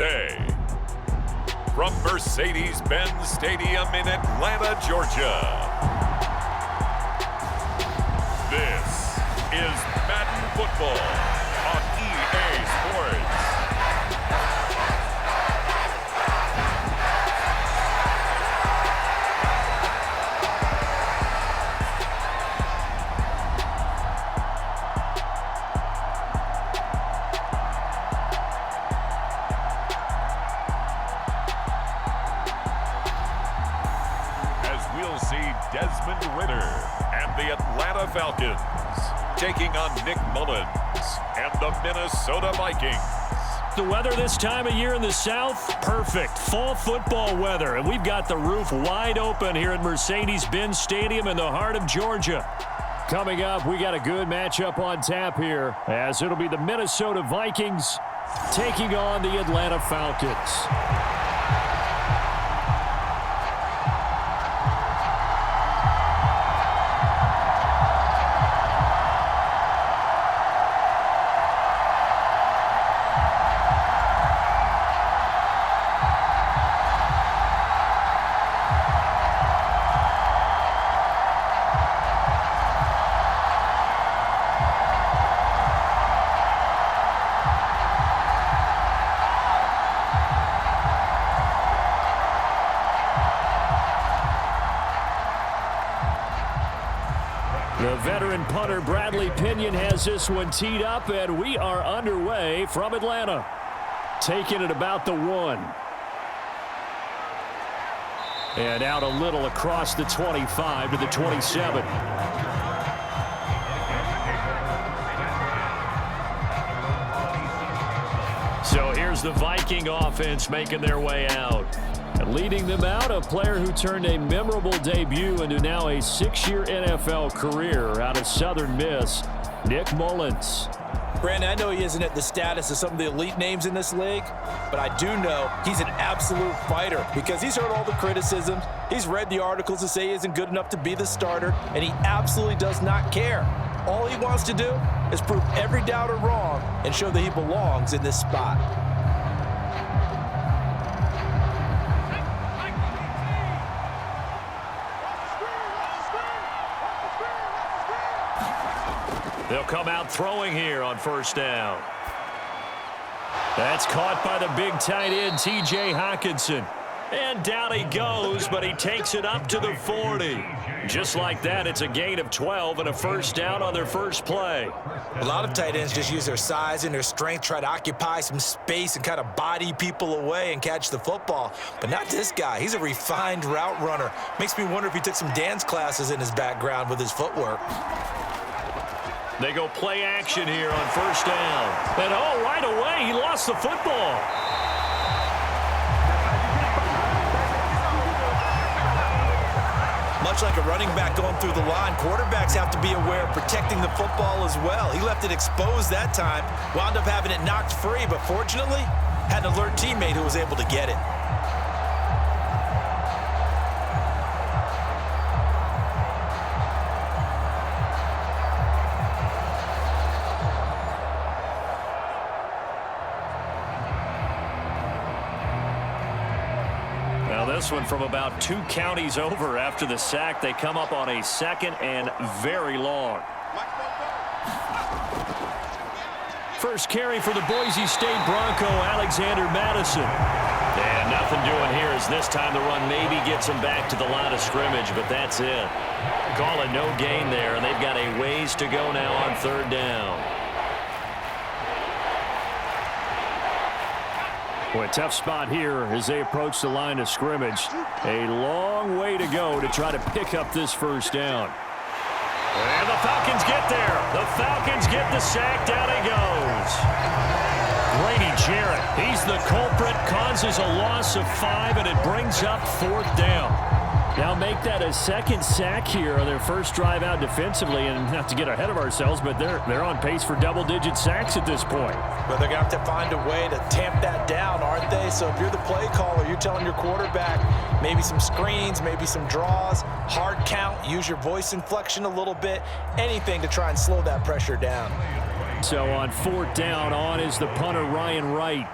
today. From Mercedes-Benz Stadium in Atlanta, Georgia. This is Madden Football on EA Sports. Desmond and the Atlanta Falcons taking on Nick Mullins and the Minnesota Vikings. The weather this time of year in the South, perfect. Fall football weather, and we've got the roof wide open here at Mercedes-Benz Stadium in the heart of Georgia. Coming up, we got a good matchup on tap here, as it'll be the Minnesota Vikings taking on the Atlanta Falcons. The veteran punter Bradley Pinion has this one teed up, and we are underway from Atlanta. Taking it about the 1. And out a little across the 25 to the 27. So here's the Viking offense making their way out. And leading them out, a player who turned a memorable debut into now a 6-year NFL career out of Southern Miss, Nick Mullins. Brandon, I know he isn't at the status of some of the elite names in this league, but I do know he's an absolute fighter because he's heard all the criticisms. He's read the articles that say he isn't good enough to be the starter, and he absolutely does not care. All he wants to do is prove every doubter wrong and show that he belongs in this spot. They'll come out throwing here on first down. That's caught by the big tight end, T.J. Hockenson. And down he goes, but he takes it up to the 40. Just like that, it's a gain of 12 and a first down on their first play. A lot of tight ends just use their size and their strength, try to occupy some space and kind of body people away and catch the football. But not this guy. He's a refined route runner. Makes me wonder if he took some dance classes in his background with his footwork. They go play action here on first down. And right away, he lost the football. Much like a running back going through the line, quarterbacks have to be aware of protecting the football as well. He left it exposed that time, wound up having it knocked free, but fortunately, had an alert teammate who was able to get it. This one from about 2 counties over after the sack. They come up on a 2nd and very long. First carry for the Boise State Bronco, Alexander Madison. And nothing doing here as this time the run maybe gets him back to the line of scrimmage, but that's it. Call it no gain there, and they've got a ways to go now on third down. Boy, tough spot here as they approach the line of scrimmage. A long way to go to try to pick up this first down. And the Falcons get there. The Falcons get the sack. Down he goes. Grady Jaren, he's the culprit, causes a loss of 5, and it brings up 4th down. Now make that a 2nd sack here on their first drive out defensively, and not to get ahead of ourselves, but they're on pace for double-digit sacks at this point. But they're going to have to find a way to tamp that down, aren't they? So if you're the play caller, you're telling your quarterback maybe some screens, maybe some draws, hard count, use your voice inflection a little bit, anything to try and slow that pressure down. So on 4th down, on is the punter Ryan Wright.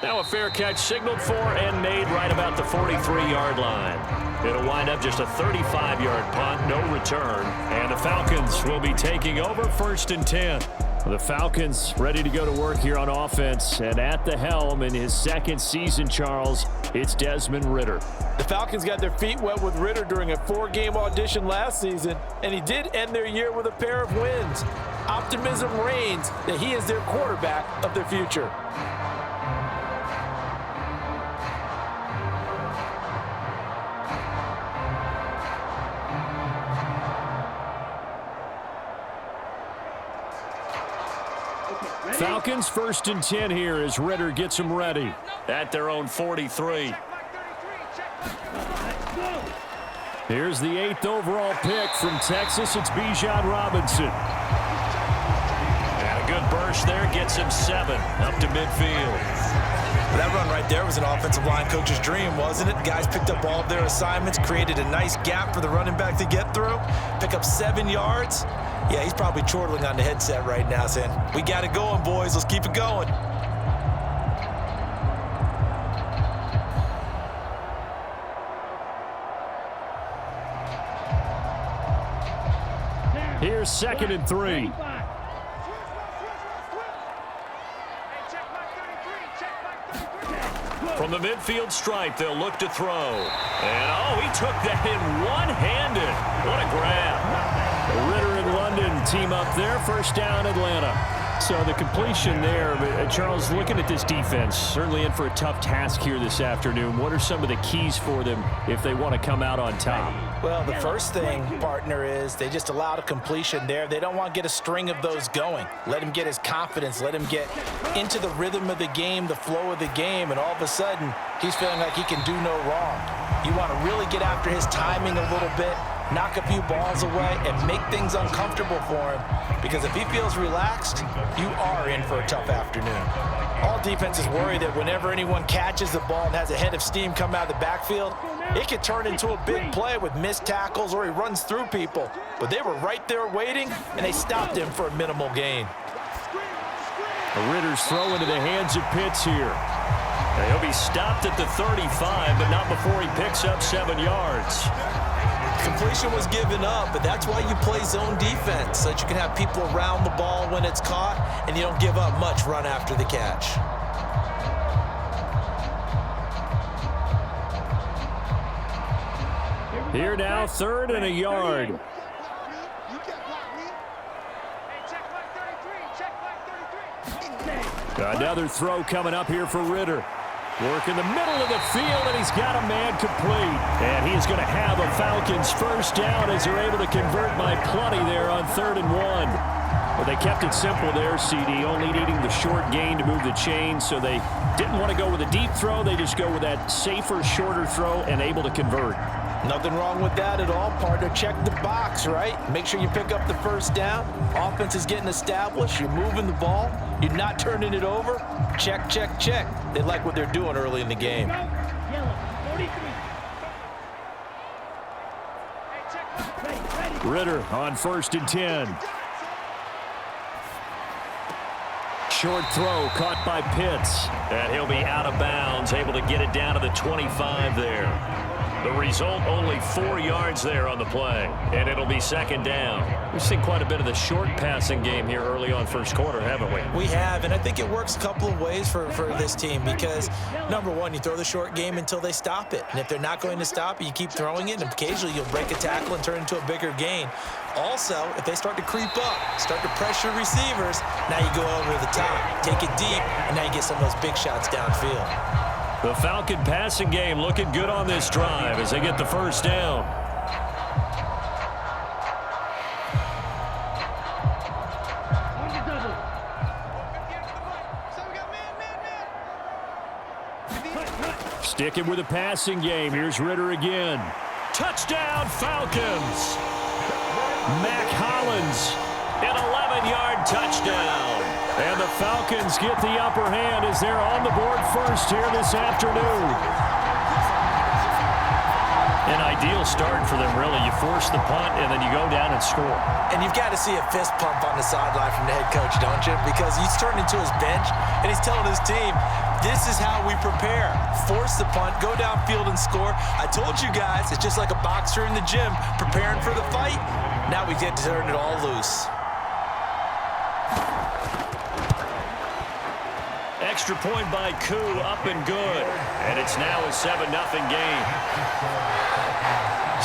Now a fair catch signaled for and made right about the 43-yard line. It'll wind up just a 35-yard punt, no return. And the Falcons will be taking over 1st and 10. The Falcons ready to go to work here on offense. And at the helm in his 2nd season, Charles, it's Desmond Ridder. The Falcons got their feet wet with Ridder during a 4-game audition last season, and he did end their year with a pair of wins. Optimism reigns that he is their quarterback of their future. Falcons 1st and 10 here as Ridder gets them ready at their own 43. Here's the 8th overall pick from Texas. It's Bijan Robinson. And a good burst there gets him 7 up to midfield. That run right there was an offensive line coach's dream, wasn't it? Guys picked up all of their assignments, created a nice gap for the running back to get through, pick up 7 yards. Yeah, he's probably chortling on the headset right now saying, we got it going, boys. Let's keep it going. Here's 2nd and 3. From the midfield stripe, they'll look to throw. And, oh, he took that in one-handed. What a grab. Ridder and London team up there. 1st down, Atlanta. So the completion there, Charles, looking at this defense, certainly in for a tough task here this afternoon. What are some of the keys for them if they want to come out on top? Well, the first thing, partner, is they just allowed a completion there. They don't want to get a string of those going. Let him get his confidence. Let him get into the rhythm of the game, the flow of the game, and all of a sudden, he's feeling like he can do no wrong. You want to really get after his timing a little bit, knock a few balls away, and make things uncomfortable for him. Because if he feels relaxed, you are in for a tough afternoon. All defenses worry that whenever anyone catches the ball and has a head of steam come out of the backfield, it could turn into a big play with missed tackles or he runs through people. But they were right there waiting, and they stopped him for a minimal gain. Ridder's throw into the hands of Pitts here. And he'll be stopped at the 35, but not before he picks up 7 yards. Completion was given up, but that's why you play zone defense, so that you can have people around the ball when it's caught, and you don't give up much run after the catch. Here now, 3rd and a yard. Another throw coming up here for Ridder. Work in the middle of the field, and he's got a man complete. And he is going to have a Falcons 1st down as they're able to convert by plenty there on 3rd and 1. Well, they kept it simple there, CD, only needing the short gain to move the chain, so they didn't want to go with a deep throw. They just go with that safer, shorter throw and able to convert. Nothing wrong with that at all, partner. Check the box, right? Make sure you pick up the 1st down. Offense is getting established. You're moving the ball. You're not turning it over. Check, check, check. They like what they're doing early in the game. Ridder on 1st and 10. Short throw caught by Pitts. And he'll be out of bounds, able to get it down to the 25 there. The result, only 4 yards there on the play, and it'll be 2nd down. We've seen quite a bit of the short passing game here early on 1st quarter, haven't we? We have, and I think it works a couple of ways for this team because, number one, you throw the short game until they stop it. And if they're not going to stop it, you keep throwing it, and occasionally you'll break a tackle and turn it into a bigger gain. Also, if they start to creep up, start to pressure receivers, now you go over the top, take it deep, and now you get some of those big shots downfield. The Falcon passing game looking good on this drive as they get the 1st down. Sticking with the passing game. Here's Ridder again. Touchdown, Falcons. Mac Hollins, an 11-yard touchdown. And the Falcons get the upper hand as they're on the board first here this afternoon. An ideal start for them, really. You force the punt, and then you go down and score. And you've got to see a fist pump on the sideline from the head coach, don't you? Because he's turned into his bench, and he's telling his team, this is how we prepare. Force the punt, go downfield and score. I told you guys, it's just like a boxer in the gym preparing for the fight. Now we get to turn it all loose. Extra point by Koo, up and good. And it's now a 7-0 game.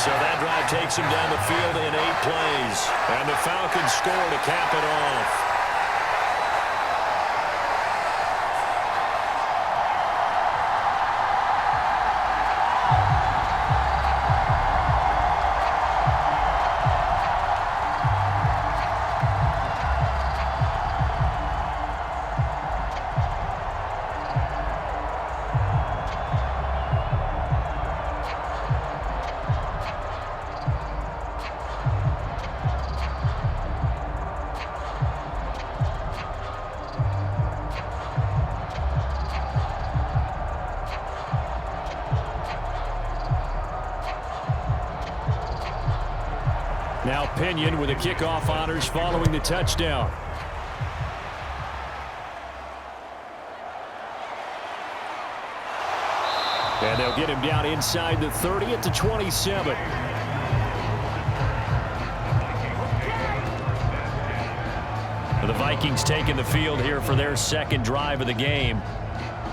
So that drive takes him down the field in 8 plays. And the Falcons score to cap it off. Now Pinion with the kickoff honors following the touchdown. And they'll get him down inside the 30 at the 27. The Vikings taking the field here for their second drive of the game.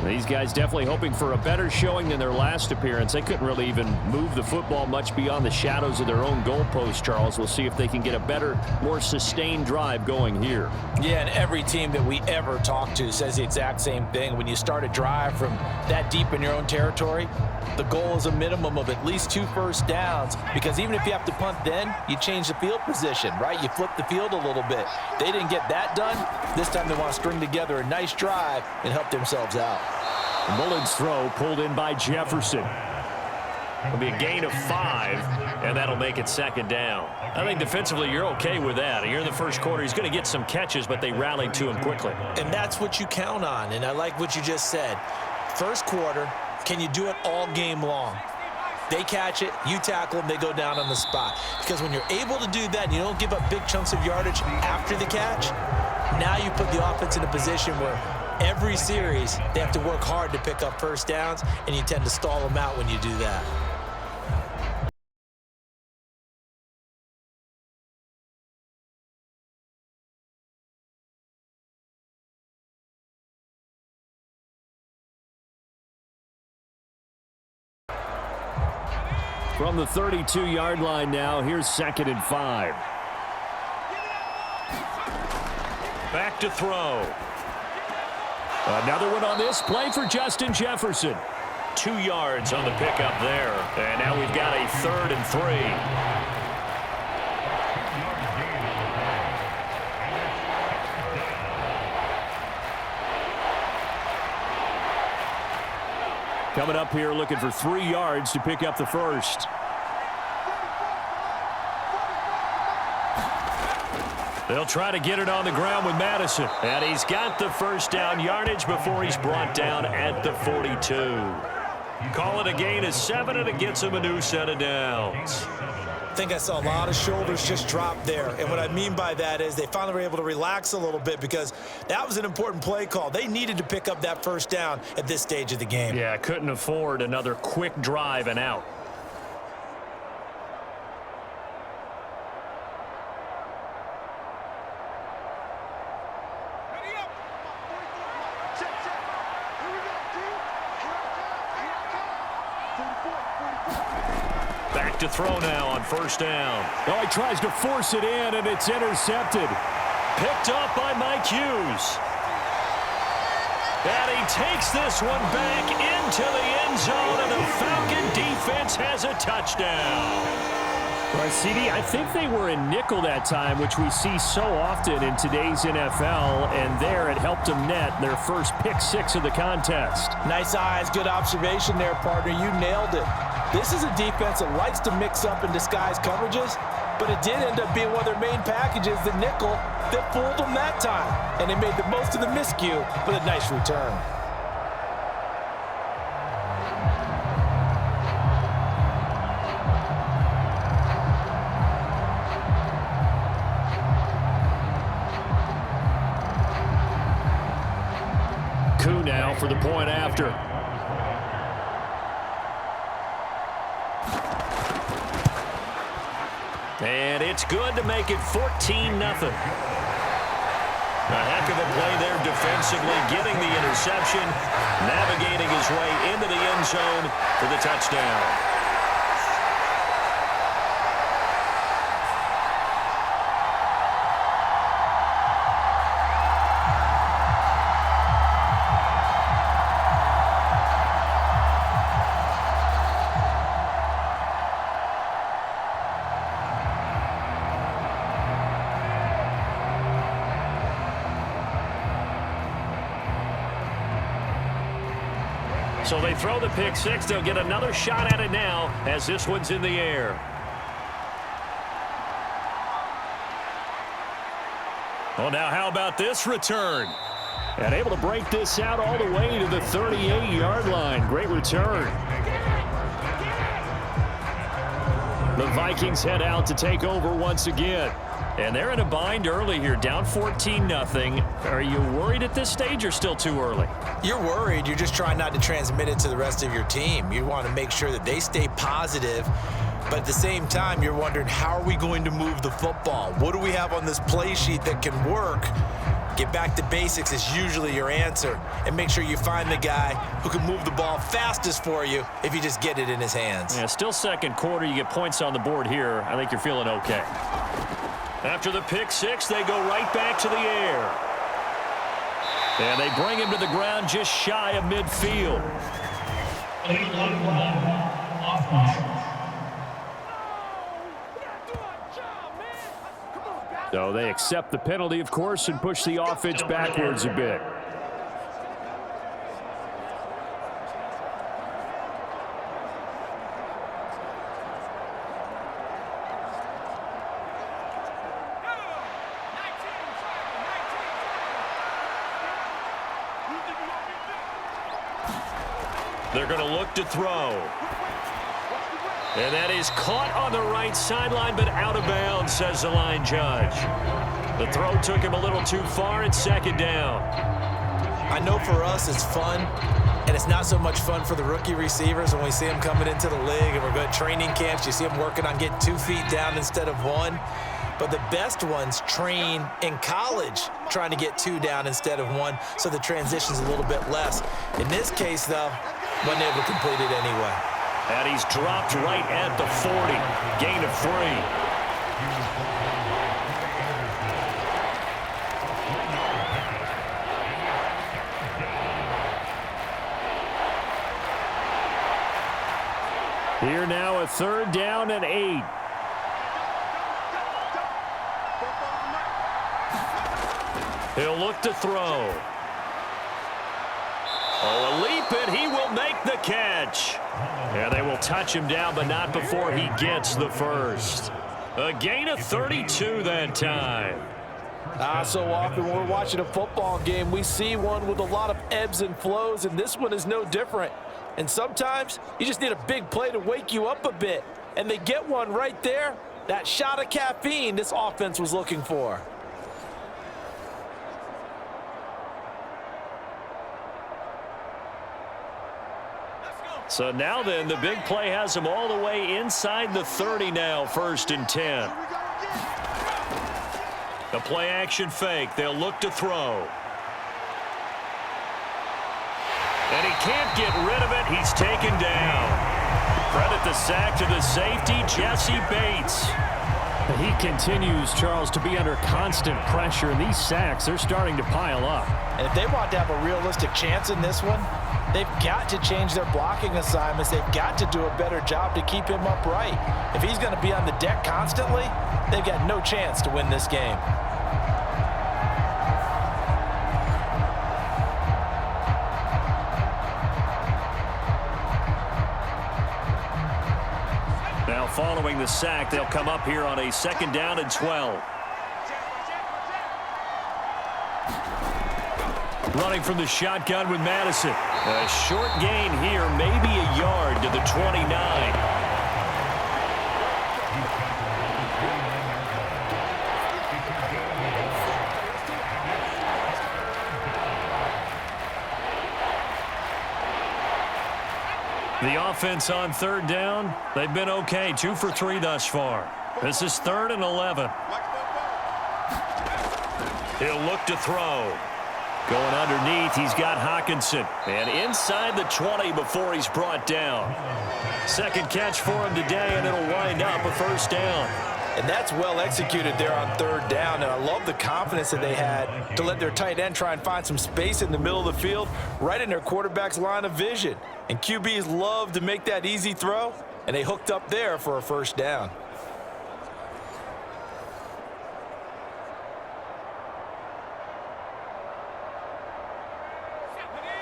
These guys definitely hoping for a better showing than their last appearance. They couldn't really even move the football much beyond the shadows of their own goalpost, Charles. We'll see if they can get a better, more sustained drive going here. Yeah, and every team that we ever talk to says the exact same thing. When you start a drive from that deep in your own territory, the goal is a minimum of at least 2 first downs, because even if you have to punt then, you change the field position, right? You flip the field a little bit. They didn't get that done. This time they want to string together a nice drive and help themselves out. Mullen's throw pulled in by Jefferson. It'll be a gain of 5, and that'll make it second down. I think defensively you're okay with that. You're in the first quarter. He's going to get some catches, but they rallied to him quickly. And that's what you count on, and I like what you just said. First quarter, can you do it all game long? They catch it, you tackle them, they go down on the spot. Because when you're able to do that and you don't give up big chunks of yardage after the catch, now you put the offense in a position where every series, they have to work hard to pick up first downs, and you tend to stall them out when you do that. From the 32-yard line now, here's 2nd and 5. Back to throw. Another one on this play for Justin Jefferson. 2 yards on the pickup there. And now we've got a 3rd and 3. Coming up here looking for 3 yards to pick up the first. They'll try to get it on the ground with Madison. And he's got the first down yardage before he's brought down at the 42. Call it a gain of 7, and it gets him a new set of downs. I think I saw a lot of shoulders just drop there. And what I mean by that is they finally were able to relax a little bit, because that was an important play call. They needed to pick up that first down at this stage of the game. Yeah, couldn't afford another quick drive and out. Back to throw now on first down. Oh, he tries to force it in, and it's intercepted. Picked up by Mike Hughes. And he takes this one back into the end zone, and the Falcon defense has a touchdown. Well, CD, I think they were in nickel that time, which we see so often in today's NFL, and there it helped them net their first pick 6 of the contest. Nice eyes, good observation there, partner. You nailed it. This is a defense that likes to mix up and disguise coverages, but it did end up being one of their main packages, the nickel, that fooled them that time. And they made the most of the miscue with a nice return. for the point after. And it's good to make it 14-0. A heck of a play there defensively, getting the interception, navigating his way into the end zone for the touchdown. So they throw the pick six. They'll get another shot at it now as this one's in the air. Well, now how about this return? And able to break this out all the way to the 38-yard line. Great return. The Vikings head out to take over once again. And they're in a bind early here, down 14-0. Are you worried at this stage or still too early? You're worried. You're just trying not to transmit it to the rest of your team. You want to make sure that they stay positive. But at the same time, you're wondering, how are we going to move the football? What do we have on this play sheet that can work? Get back to basics is usually your answer. And make sure you find the guy who can move the ball fastest for you if you just get it in his hands. Yeah, still second quarter. You get points on the board here. I think you're feeling okay. After the pick six, they go right back to the air. And they bring him to the ground just shy of midfield. So they accept the penalty, of course, and push the offense backwards a bit. They're going to look to throw. And that is caught on the right sideline, but out of bounds, says the line judge. The throw took him a little too far. It's second down. I know for us it's fun, and it's not so much fun for the rookie receivers when we see them coming into the league and we're going to training camps. You see them working on getting 2 feet down instead of 1. But the best ones train in college trying to get 2 down instead of 1, so the transition's a little bit less. In this case, though, wasn't able to complete it anyway. And he's dropped right at the 40. Gain of 3. Here now, a 3rd down and 8. He'll look to throw. Oh, a leap, and he will make the catch. Yeah, they will touch him down, but not before he gets the first. A gain of 32 that time. So often when we're watching a football game, we see one with a lot of ebbs and flows, and this one is no different. And sometimes you just need a big play to wake you up a bit. And they get one right there. That shot of caffeine this offense was looking for. So now then, the big play has him all the way inside the 30 now, 1st and 10. The play action fake. They'll look to throw. And he can't get rid of it. He's taken down. Credit the sack to the safety, Jesse Bates. He continues, Charles, to be under constant pressure, and these sacks, they're starting to pile up. And if they want to have a realistic chance in this one, they've got to change their blocking assignments. They've got to do a better job to keep him upright. If he's going to be on the deck constantly, they've got no chance to win this game. Now following the sack, they'll come up here on a 2nd down and 12. Running from the shotgun with Madison. A short gain here, maybe a yard to the 29. The offense on third down, they've been okay. 2 for 3 thus far. This is 3rd and 11. He'll look to throw. Going underneath, he's got Hockenson. And inside the 20 before he's brought down. Second catch for him today, and it'll wind up a first down. And that's well executed there on third down. And I love the confidence that they had to let their tight end try and find some space in the middle of the field, right in their quarterback's line of vision. And QBs love to make that easy throw, and they hooked up there for a first down.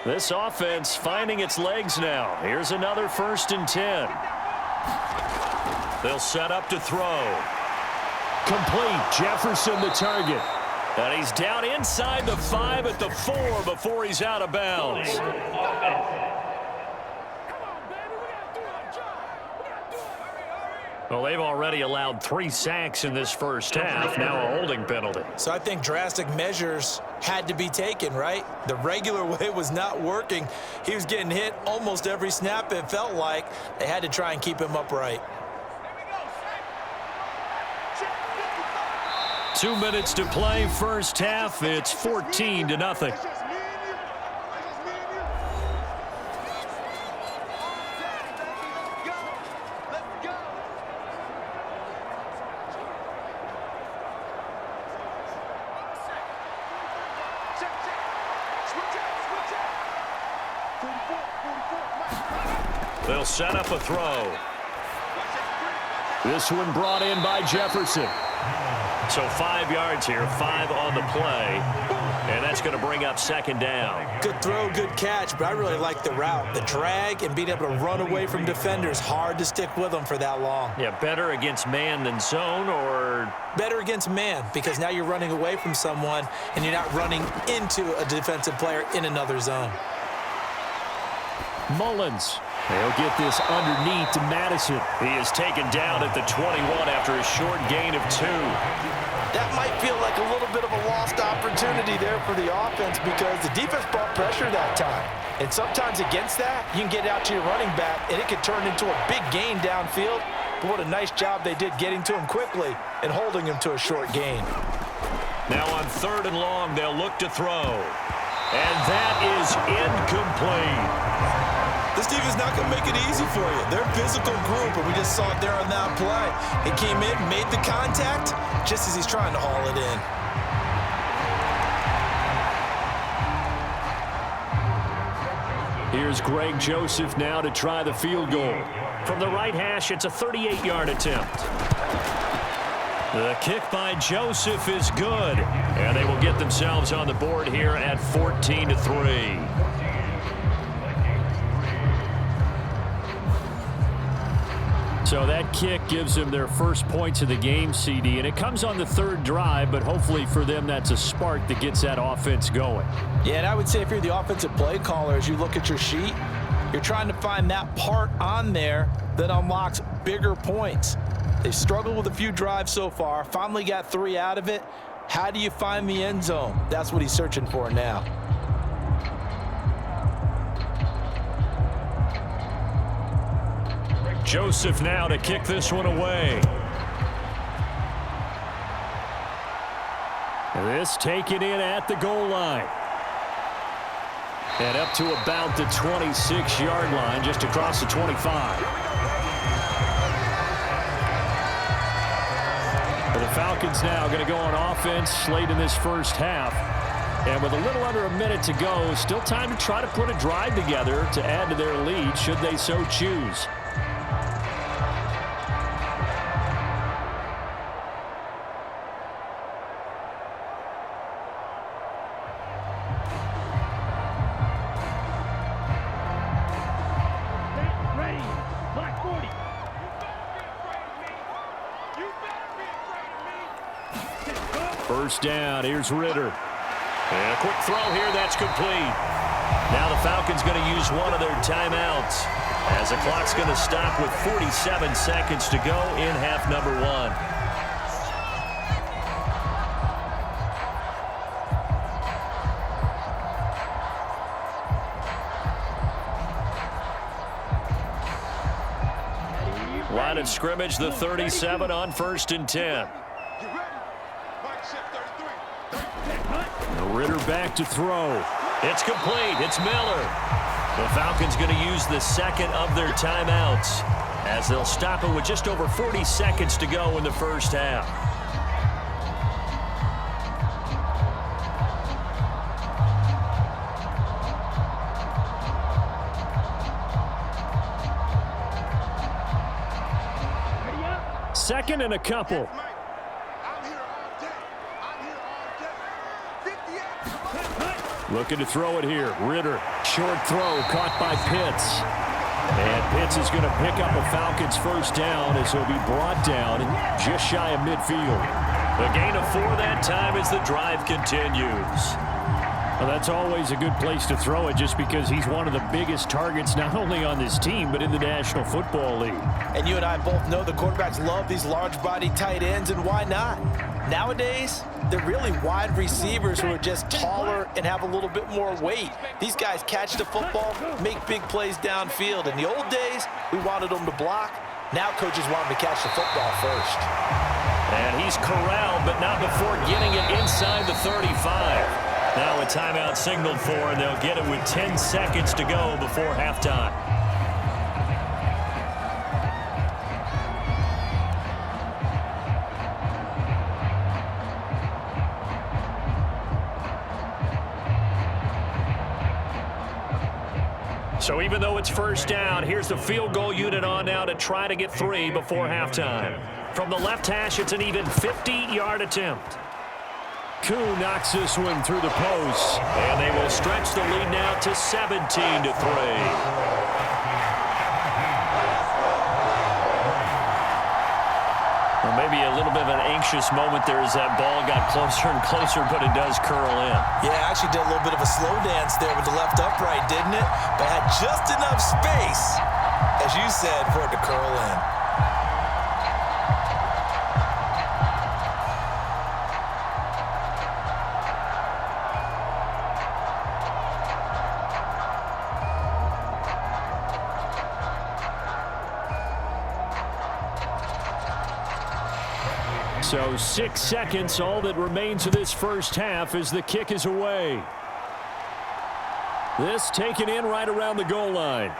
This offense finding its legs now. Here's another 1st and 10. They'll set up to throw. Complete. Jefferson the target. And he's down inside the 5 at the 4 before he's out of bounds. Well, they've already allowed 3 sacks in this first half. Now a holding penalty. So I think drastic measures had to be taken, right? The regular way was not working. He was getting hit almost every snap, it felt like. They had to try and keep him upright. 2 minutes to play first half. It's 14-0. They'll set up a throw. This one brought in by Jefferson. So 5 yards here, 5 on the play. And that's going to bring up second down. Good throw, good catch, but I really like the route. The drag and being able to run away from defenders, hard to stick with them for that long. Yeah, better against man than zone, or? Better against man, because now you're running away from someone and you're not running into a defensive player in another zone. Mullins. They'll get this underneath to Madison. He is taken down at the 21 after a short gain of 2. That might feel like a little bit of a lost opportunity there for the offense because the defense brought pressure that time. And sometimes against that, you can get out to your running back, and it could turn into a big gain downfield. But what a nice job they did getting to him quickly and holding him to a short gain. Now on 3rd and long, they'll look to throw. And that is incomplete. This defense is not going to make it easy for you. They're a physical group, and we just saw it there on that play. He came in, made the contact, just as he's trying to haul it in. Here's Greg Joseph now to try the field goal. From the right hash, it's a 38-yard attempt. The kick by Joseph is good, and they will get themselves on the board here at 14-3. So that kick gives them their first points of the game, CD, and it comes on the 3rd drive, but hopefully for them that's a spark that gets that offense going. Yeah, and I would say if you're the offensive play caller, as you look at your sheet, you're trying to find that part on there that unlocks bigger points. They've struggled with a few drives so far, finally got 3 out of it. How do you find the end zone? That's what he's searching for now. Joseph now to kick this one away. This taken in at the goal line. And up to about the 26-yard line, just across the 25. The Falcons now going to go on offense late in this first half. And with a little under a minute to go, still time to try to put a drive together to add to their lead, should they so choose. First down, here's Ritter. And a quick throw here, that's complete. Now the Falcons going to use one of their timeouts as the clock's going to stop with 47 seconds to go in half number 1. of scrimmage, the 37 on 1st and 10. Ritter back to throw. It's complete. It's Miller. The Falcons going to use the second of their timeouts as they'll stop it with just over 40 seconds to go in the first half. Second and a couple. Looking to throw it here. Ritter. Short throw caught by Pitts. And Pitts is going to pick up a Falcons first down as he'll be brought down just shy of midfield. The gain of 4 that time as the drive continues. Well, that's always a good place to throw it just because he's one of the biggest targets not only on this team but in the National Football League. And you and I both know the quarterbacks love these large-body tight ends, and why not? Nowadays, they're really wide receivers who are just taller and have a little bit more weight. These guys catch the football, make big plays downfield. In the old days, we wanted them to block. Now coaches want them to catch the football first. And he's corralled, but not before getting it inside the 35. Now a timeout signaled for, and they'll get it with 10 seconds to go before halftime. So even though it's first down, here's the field goal unit on now to try to get 3 before halftime. From the left hash, it's an even 50-yard attempt. Koo knocks this one through the post. And they will stretch the lead now to 17-3. Well, maybe a little bit of an anxious moment there as that ball got closer and closer, but it does curl in. Yeah, actually did a little bit of a slow dance there with the left upright, didn't it? But had just enough space, as you said, for it to curl in. So 6 seconds, all that remains of this first half as the kick is away. This taken in right around the goal line.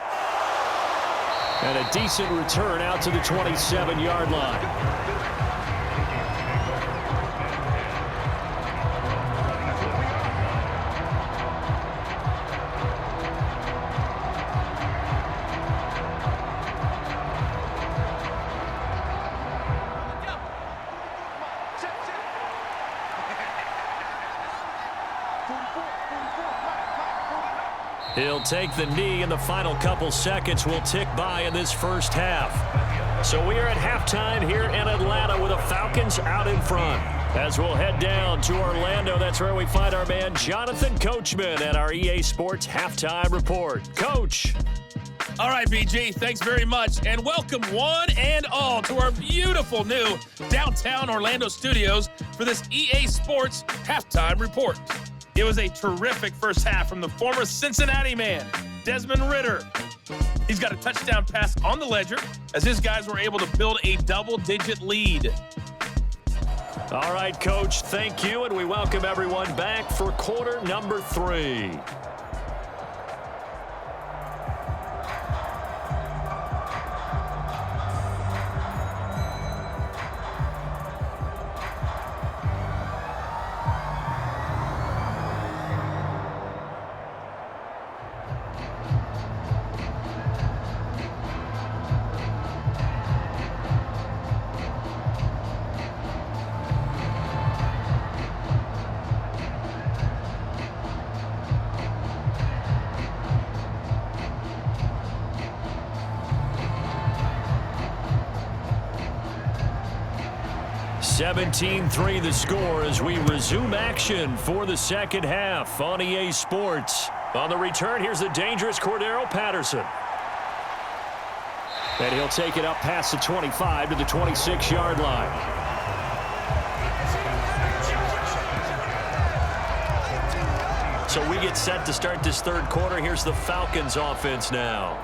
And a decent return out to the 27-yard line. He'll take the knee, and the final couple seconds will tick by in this first half. So we are at halftime here in Atlanta with the Falcons out in front. As we'll head down to Orlando, that's where we find our man Jonathan Coachman at our EA Sports Halftime Report. Coach. All right, BG, thanks very much, and welcome one and all to our beautiful new downtown Orlando studios for this EA Sports Halftime Report. It was a terrific first half from the former Cincinnati man, Desmond Ritter. He's got a touchdown pass on the ledger as his guys were able to build a double-digit lead. All right, Coach, thank you, and we welcome everyone back for quarter number 3. (17-3) the score as we resume action for the second half on EA Sports. On the return, here's the dangerous Cordero Patterson. And he'll take it up past the 25 to the 26-yard line. So we get set to start this third quarter. Here's the Falcons offense now.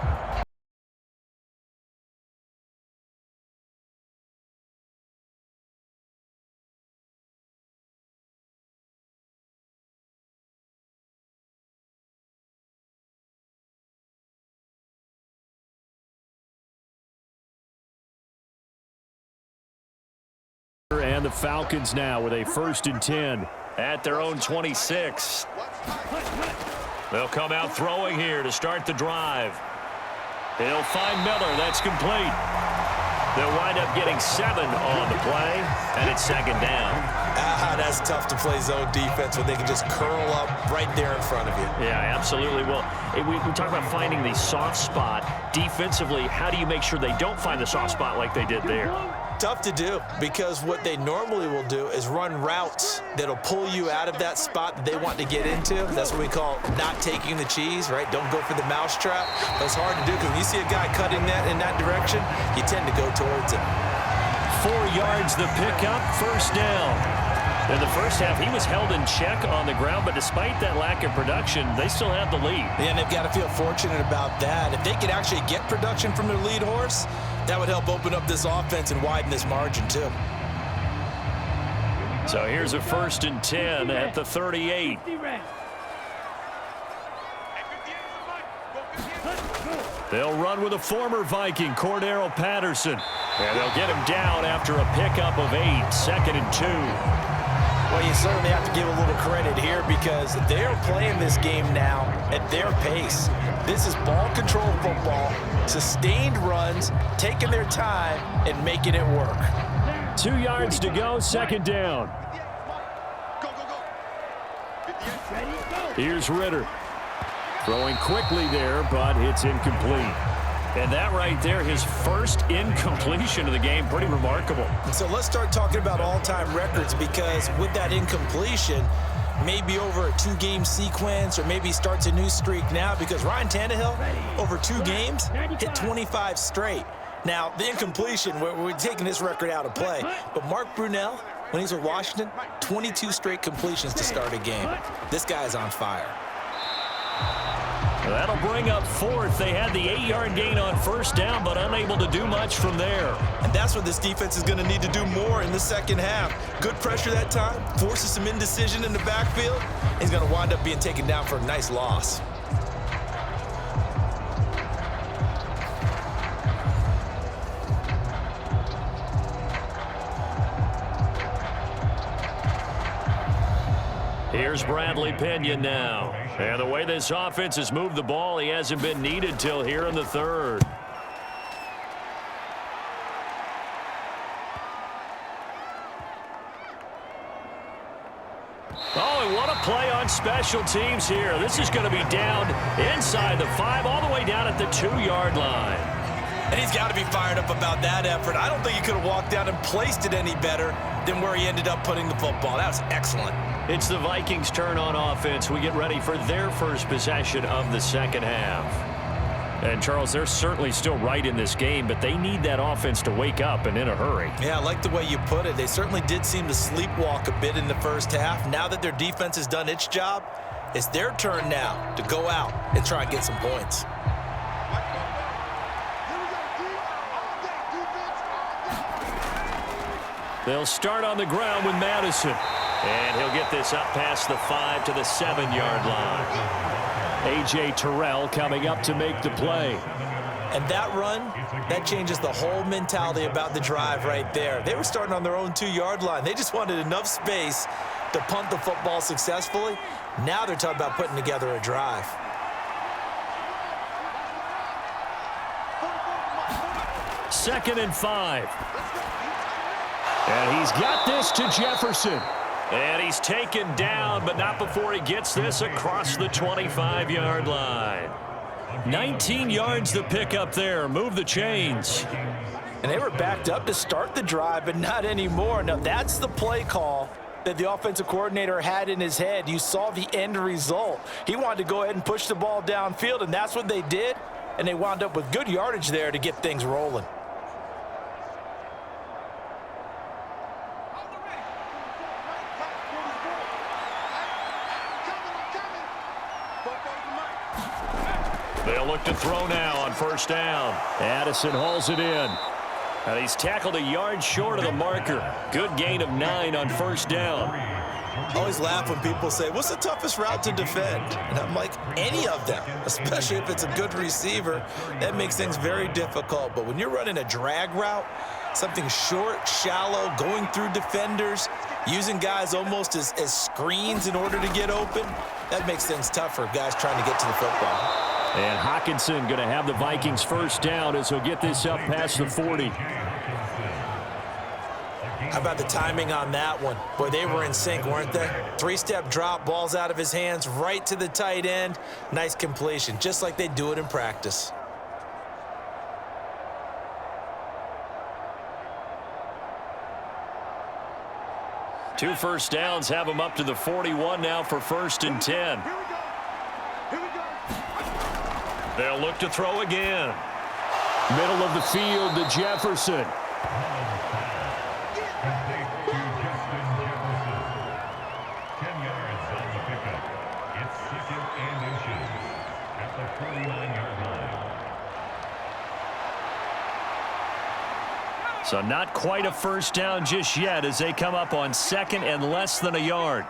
And the Falcons now with a 1st and 10 at their own 26. They'll come out throwing here to start the drive. He'll find Miller. That's complete. They'll wind up getting 7 on the play, and it's 2nd down. That's tough to play zone defense when they can just curl up right there in front of you. Yeah, absolutely. Well, we talk about finding the soft spot. Defensively, how do you make sure they don't find the soft spot like they did there? Tough to do, because what they normally will do is run routes that'll pull you out of that spot that they want to get into. That's what we call not taking the cheese, right? Don't go for the mousetrap. That's hard to do, because when you see a guy cutting that in that direction, you tend to go towards him. 4 yards the pickup, 1st down. In the first half, he was held in check on the ground, but despite that lack of production, they still have the lead. And they've got to feel fortunate about that. If they could actually get production from their lead horse, that would help open up this offense and widen this margin too. So here's a 1st and 10 at the 38. They'll run with a former Viking, Cordero Patterson. And they'll get him down after a pickup of 8, 2nd and 2. Well, you certainly have to give a little credit here, because they're playing this game now at their pace. This is ball control football, sustained runs, taking their time and making it work. 2 yards to go, 2nd down. Here's Ritter. Throwing quickly there, but it's incomplete. And that right there, his first incompletion of the game, pretty remarkable. So let's start talking about all-time records, because with that incompletion, maybe over a 2-game sequence, or maybe starts a new streak now, because Ryan Tannehill, over 2 games, hit 25 straight. Now, the incompletion, we're taking this record out of play. But Mark Brunell, when he's with Washington, 22 straight completions to start a game. This guy's on fire. That'll bring up 4th. They had the 8-yard gain on 1st down, but unable to do much from there. And that's what this defense is going to need to do more in the second half. Good pressure that time, forces some indecision in the backfield. He's going to wind up being taken down for a nice loss. Here's Bradley Pinion now. And the way this offense has moved the ball, he hasn't been needed till here in the 3rd. Oh, and what a play on special teams here. This is going to be down inside the 5, all the way down at the 2-yard line. And he's got to be fired up about that effort. I don't think he could have walked down and placed it any better than where he ended up putting the football. That was excellent. It's the Vikings' turn on offense. We get ready for their first possession of the second half. And, Charles, they're certainly still right in this game, but they need that offense to wake up and in a hurry. Yeah, I like the way you put it. They certainly did seem to sleepwalk a bit in the first half. Now that their defense has done its job, it's their turn now to go out and try and get some points. They'll start on the ground with Madison. And he'll get this up past the 5 to the 7-yard line. A.J. Terrell coming up to make the play. And that run, that changes the whole mentality about the drive right there. They were starting on their own 2-yard line. They just wanted enough space to punt the football successfully. Now they're talking about putting together a drive. Second and 5. And he's got this to Jefferson. And he's taken down, but not before he gets this across the 25-yard line. 19 yards to pick up there. Move the chains. And they were backed up to start the drive, but not anymore. Now, that's the play call that the offensive coordinator had in his head. You saw the end result. He wanted to go ahead and push the ball downfield, and that's what they did. And they wound up with good yardage there to get things rolling. They'll look to throw now on first down. Addison hauls it in. And he's tackled a yard short of the marker. Good gain of 9 on first down. I always laugh when people say, what's the toughest route to defend? And I'm like, any of them, especially if it's a good receiver. That makes things very difficult. But when you're running a drag route, Something short, shallow, going through defenders, using guys almost as screens in order to get open. That makes things tough for guys trying to get to the football. And Hockenson going to have the Vikings first down as he'll get this up past the 40. How about the timing on that one? Boy, they were in sync, weren't they? Three-step drop, balls out of his hands, right to the tight end. Nice completion, just like they do it in practice. Two first downs have him up to the 41 now for 1st and 10. They'll look to throw again. Middle of the field to Jefferson. So not quite a first down just yet as they come up on 2nd and less than a yard.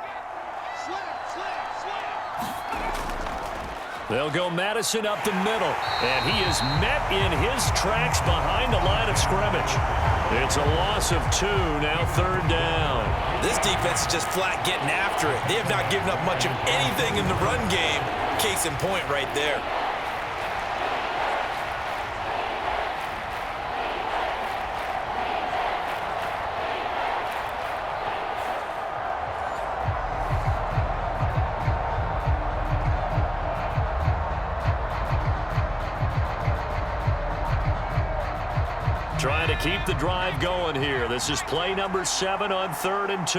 They'll go Madison up the middle, and he is met in his tracks behind the line of scrimmage. It's a loss of 2, now 3rd down. This defense is just flat getting after it. They have not given up much of anything in the run game. Case in point right there. Trying to keep the drive going here. This is play number 7 on 3rd and 2.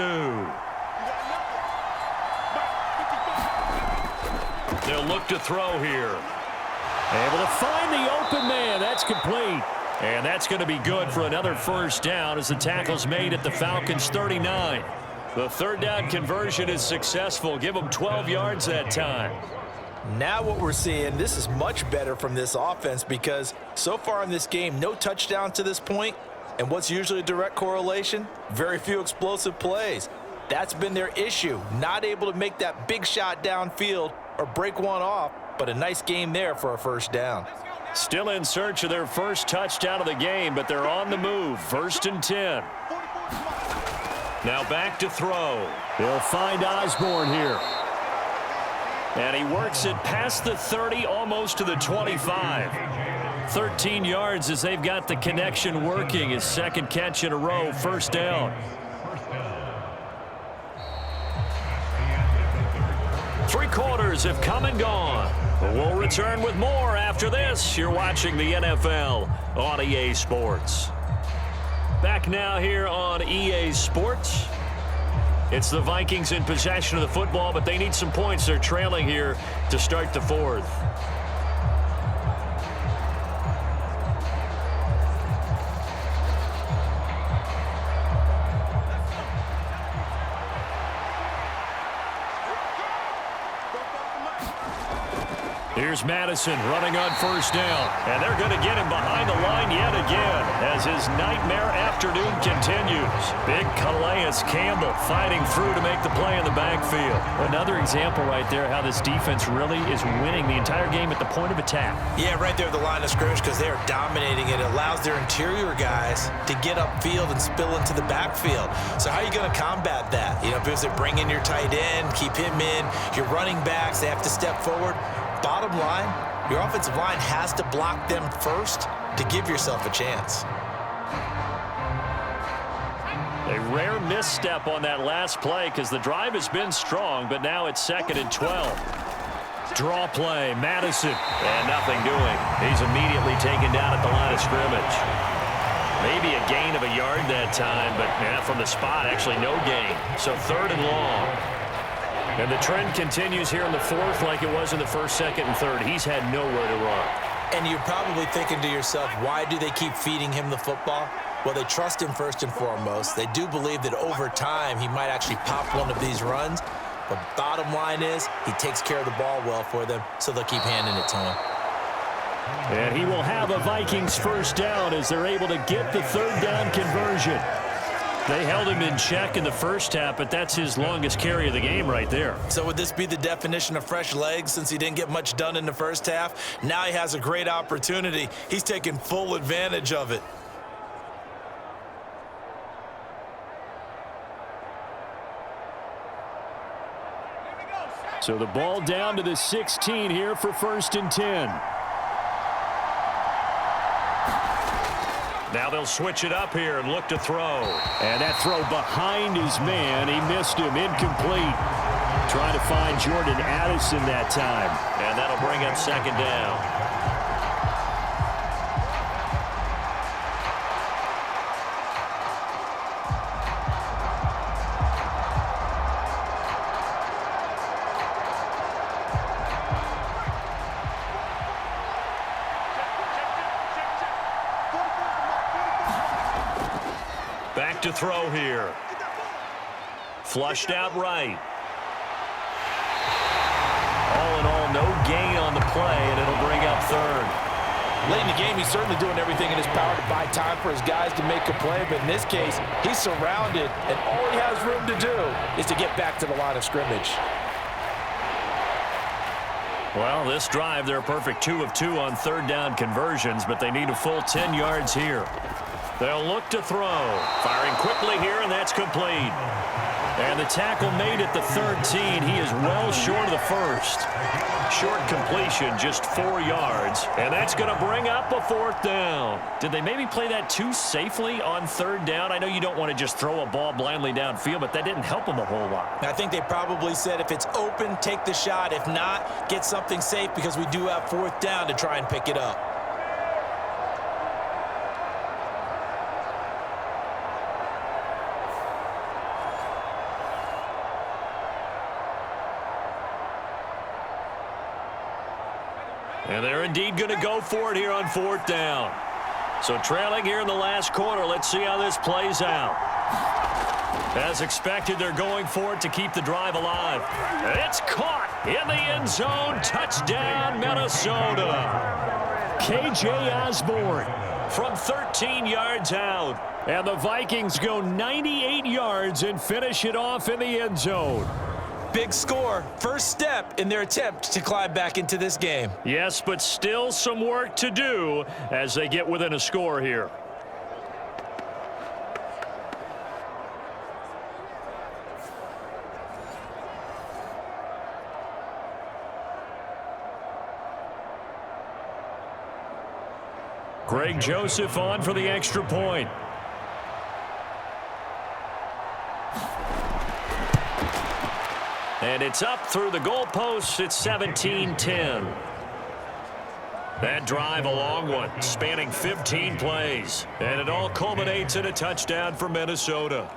They'll look to throw here. Able to find the open man. That's complete. And that's going to be good for another first down as the tackle's made at the Falcons' 39. The 3rd down conversion is successful. Give them 12 yards that time. Now what we're seeing, this is much better from this offense because so far in this game, no touchdown to this point. And what's usually a direct correlation? Very few explosive plays. That's been their issue. Not able to make that big shot downfield or break one off, but a nice game there for a first down. Still in search of their first touchdown of the game, but they're on the move. 1st and 10. Now back to throw. They'll find Osborne here. And he works it past the 30, almost to the 25. 13 yards as they've got the connection working. His 2nd catch in a row, 1st down. Three quarters have come and gone. We'll return with more after this. You're watching the NFL on EA Sports. Back now here on EA Sports. It's the Vikings in possession of the football, but they need some points. They're trailing here to start the 4th. Here's Madison running on 1st down, and they're going to get him behind the line yet again as his nightmare afternoon continues. Big Calais Campbell fighting through to make the play in the backfield. Another example right there how this defense really is winning the entire game at the point of attack. Yeah, right there at the line of scrimmage because they are dominating it. It allows their interior guys to get upfield and spill into the backfield. So how are you going to combat that? You know, because they bring in your tight end, keep him in, your running backs, they have to step forward. Bottom line, your offensive line has to block them first to give yourself a chance. A rare misstep on that last play because the drive has been strong, but now it's 2nd and 12. Draw play, Madison, and nothing doing. He's immediately taken down at the line of scrimmage. Maybe a gain of a yard that time, but from the spot, actually no gain. So 3rd and long. And the trend continues here in the 4th like it was in the 1st, 2nd, and 3rd. He's had nowhere to run. And you're probably thinking to yourself, why do they keep feeding him the football? Well, they trust him first and foremost. They do believe that over time he might actually pop one of these runs. But bottom line is he takes care of the ball well for them, so they'll keep handing it to him. And he will have a Vikings first down as they're able to get the 3rd down conversion. They held him in check in the first half, but that's his longest carry of the game right there. So would this be the definition of fresh legs since he didn't get much done in the first half? Now he has a great opportunity. He's taking full advantage of it. So the ball down to the 16 here for 1st and 10. Now they'll switch it up here and look to throw. And that throw behind his man. He missed him. Incomplete. Trying to find Jordan Addison that time. And that'll bring up 2nd down. Back to throw here. Flushed out right. All in all, no gain on the play, and it'll bring up 3rd. Late in the game, he's certainly doing everything in his power to buy time for his guys to make a play, but in this case, he's surrounded, and all he has room to do is to get back to the line of scrimmage. Well, this drive, they're a perfect 2 of 2 on 3rd down conversions, but they need a full 10 yards here. They'll look to throw. Firing quickly here, and that's complete. And the tackle made at the 13. He is well short of the 1st. Short completion, just 4 yards. And that's going to bring up a 4th down. Did they maybe play that too safely on 3rd down? I know you don't want to just throw a ball blindly downfield, but that didn't help them a whole lot. I think they probably said if it's open, take the shot. If not, get something safe because we do have 4th down to try and pick it up. And they're indeed going to go for it here on 4th down. So trailing here in the last quarter, let's see how this plays out. As expected, they're going for it to keep the drive alive. It's caught in the end zone. Touchdown, Minnesota. K.J. Osborne from 13 yards out. And the Vikings go 98 yards and finish it off in the end zone. Big score. First step in their attempt to climb back into this game. Yes, but still some work to do as they get within a score here. Greg Joseph on for the extra point. And it's up through the goalposts. It's 17-10. That drive, a long one, spanning 15 plays. And it all culminates in a touchdown for Minnesota.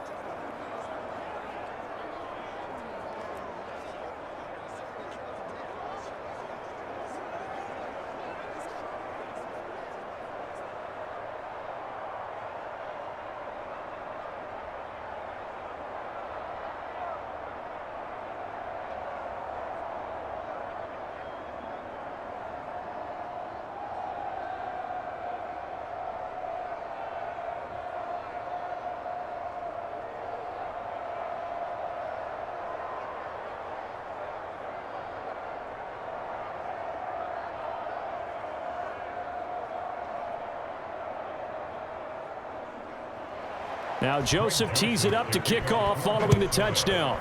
Now Joseph tees it up to kick off following the touchdown.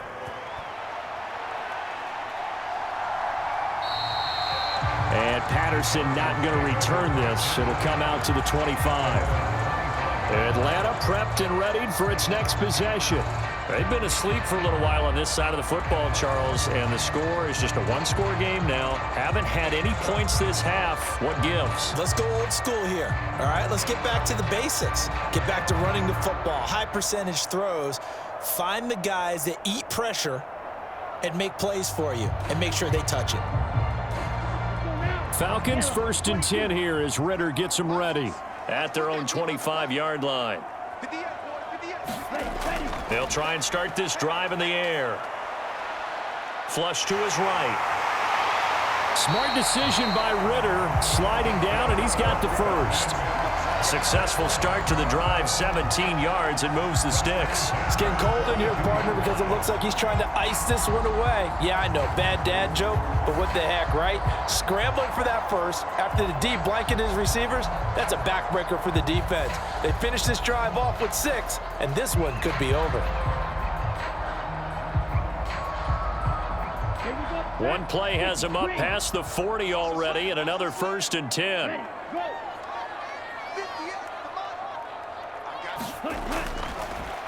And Patterson not going to return this. It'll come out to the 25. Atlanta prepped and readied for its next possession. They've been asleep for a little while on this side of the football, Charles, and the score is just a one-score game now. Haven't had any points this half. What gives? Let's go old school here. All right, let's get back to the basics. Get back to running the football, high percentage throws. Find the guys that eat pressure and make plays for you and make sure they touch it. Falcons 1st and 10 here as Ritter gets them ready. At their own 25-yard line. They'll try and start this drive in the air. Flush to his right. Smart decision by Ritter, sliding down, and he's got the first. Successful start to the drive, 17 yards, and moves the sticks. It's getting cold in here, partner, because it looks like he's trying to ice this one away. Yeah, I know, bad dad joke, but what the heck, right? Scrambling for that first after the D blanketed his receivers, that's a backbreaker for the defense. They finish this drive off with 6, and this one could be over. Here we go. One play has him up past the 40 already, and another 1st and 10.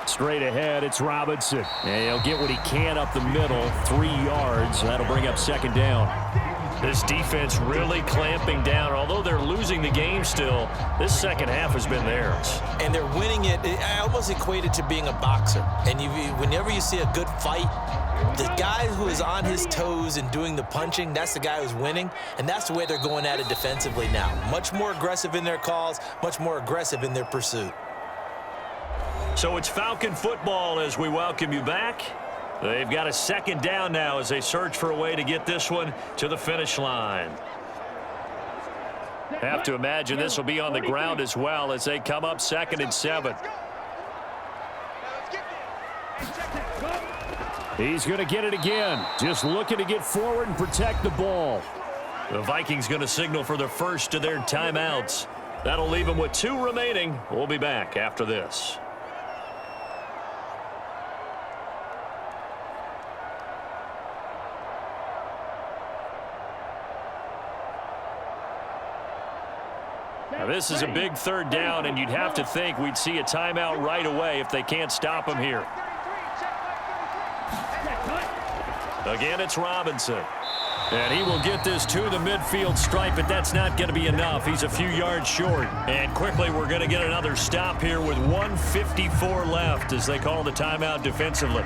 Straight ahead, it's Robinson. And he'll get what he can up the middle, 3 yards. That'll bring up 2nd down. This defense really clamping down. Although they're losing the game still, this second half has been theirs. And they're winning it. I almost equate it to being a boxer. And whenever you see a good fight, the guy who is on his toes and doing the punching, that's the guy who's winning. And that's the way they're going at it defensively now. Much more aggressive in their calls, much more aggressive in their pursuit. So it's Falcon football as we welcome you back. They've got a 2nd down now as they search for a way to get this one to the finish line. Have to imagine this will be on the ground as well as they come up 2nd and 7. He's going to get it again. Just looking to get forward and protect the ball. The Vikings going to signal for the first of their timeouts. That'll leave them with 2 remaining. We'll be back after this. Now this is a big 3rd down, and you'd have to think we'd see a timeout right away if they can't stop him here. Again, it's Robinson. And he will get this to the midfield stripe, but that's not going to be enough. He's a few yards short. And quickly, we're going to get another stop here with 1:54 left as they call the timeout defensively.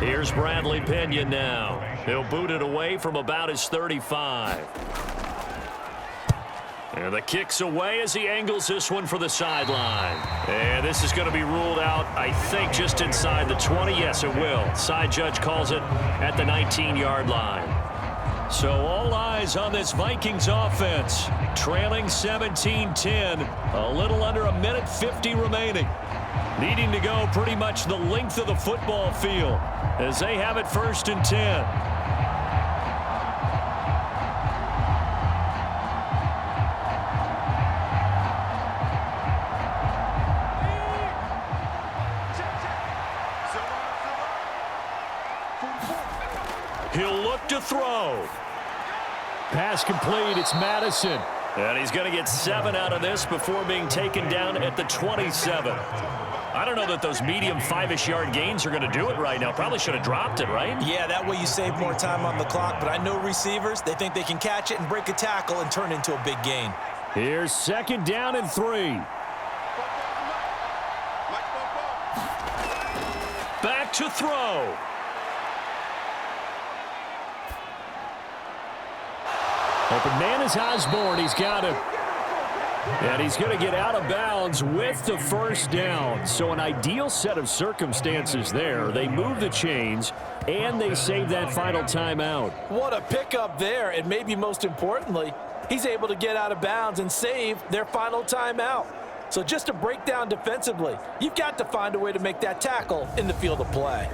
Here's Bradley Pinion now. He'll boot it away from about his 35. And the kick's away as he angles this one for the sideline. And this is going to be ruled out, I think, just inside the 20. Yes, it will. Side judge calls it at the 19-yard line. So all eyes on this Vikings offense. Trailing 17-10. A little under 1:50 remaining. Needing to go pretty much the length of the football field as they have it 1st and 10. He'll look to throw. Pass complete. It's Madison. And he's going to get 7 out of this before being taken down at the 27. I don't know that those medium 5-ish yard gains are going to do it right now. Probably should have dropped it, right? Yeah, that way you save more time on the clock. But I know receivers, they think they can catch it and break a tackle and turn it into a big gain. Here's 2nd down and 3. Back to throw. Open man is Osborne. He's got him. And he's going to get out of bounds with the 1st down. So an ideal set of circumstances there. They move the chains, and they save that final timeout. What a pickup there. And maybe most importantly, he's able to get out of bounds and save their final timeout. So just to break down defensively, you've got to find a way to make that tackle in the field of play.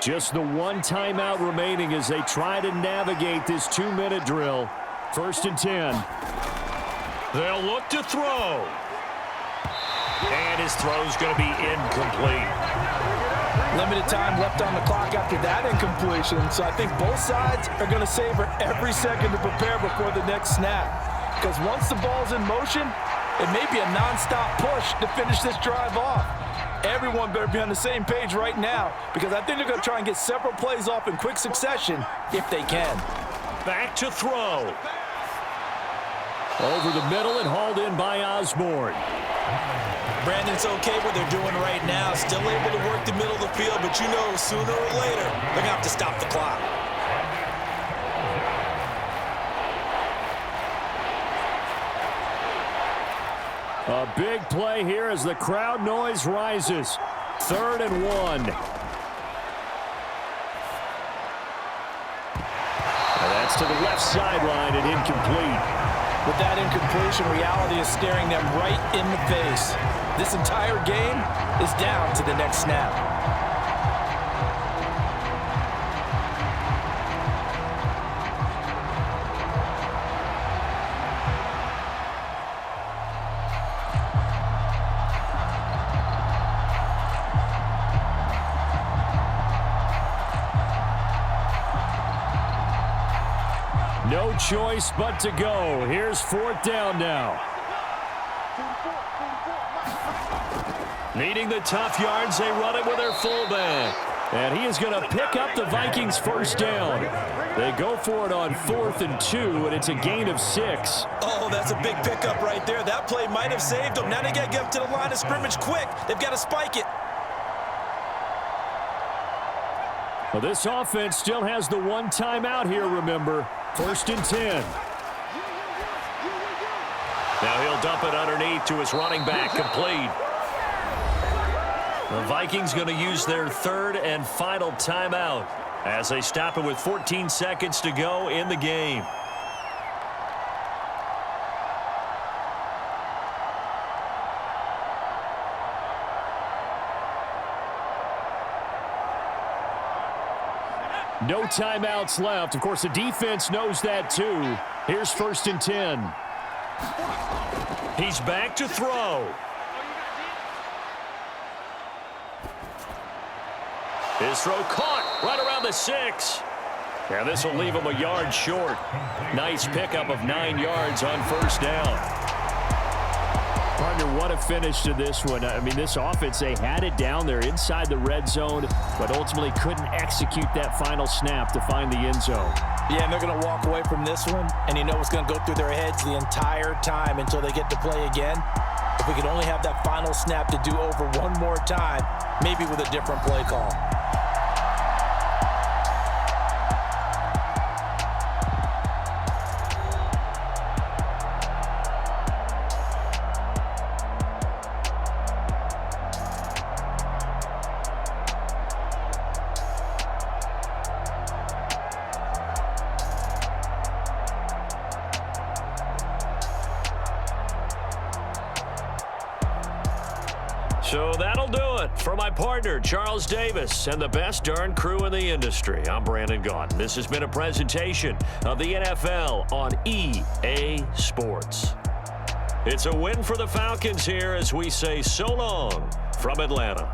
Just the 1 timeout remaining as they try to navigate this 2-minute drill. 1st and 10. They'll look to throw. And his throw's going to be incomplete. Limited time left on the clock after that incompletion. So I think both sides are going to savor every second to prepare before the next snap. Because once the ball's in motion, it may be a nonstop push to finish this drive off. Everyone better be on the same page right now because I think they're going to try and get several plays off in quick succession if they can. Back to throw. Over the middle and hauled in by Osborne. Brandon's okay what they're doing right now. Still able to work the middle of the field, but you know sooner or later they're going to have to stop the clock. A big play here as the crowd noise rises. 3rd and 1. And that's to the left sideline and incomplete. With that incompletion, reality is staring them right in the face. This entire game is down to the next snap. No choice but to go. Here's 4th down now. Needing the tough yards, they run it with their fullback. And he is going to pick up the Vikings' first down. They go for it on 4th and 2, and it's a gain of 6. Oh, that's a big pickup right there. That play might have saved them. Now they got to get up to the line of scrimmage quick. They've got to spike it. Well, this offense still has the one timeout here, remember. 1st and 10. Now he'll dump it underneath to his running back, complete. The Vikings going to use their 3rd and final timeout as they stop it with 14 seconds to go in the game. No timeouts left. Of course, the defense knows that too. Here's 1st and 10. He's back to throw. His throw caught right around the 6. And this will leave him a yard short. Nice pickup of 9 yards on 1st down. Partner, what a finish to this one. I mean, this offense, they had it down there inside the red zone, but ultimately couldn't execute that final snap to find the end zone. Yeah, and they're going to walk away from this one, and you know what's going to go through their heads the entire time until they get to play again. If we could only have that final snap to do over one more time, maybe with a different play call. So that'll do it for my partner, Charles Davis, and the best darn crew in the industry. I'm Brandon Gaudin. This has been a presentation of the NFL on EA Sports. It's a win for the Falcons here as we say so long from Atlanta.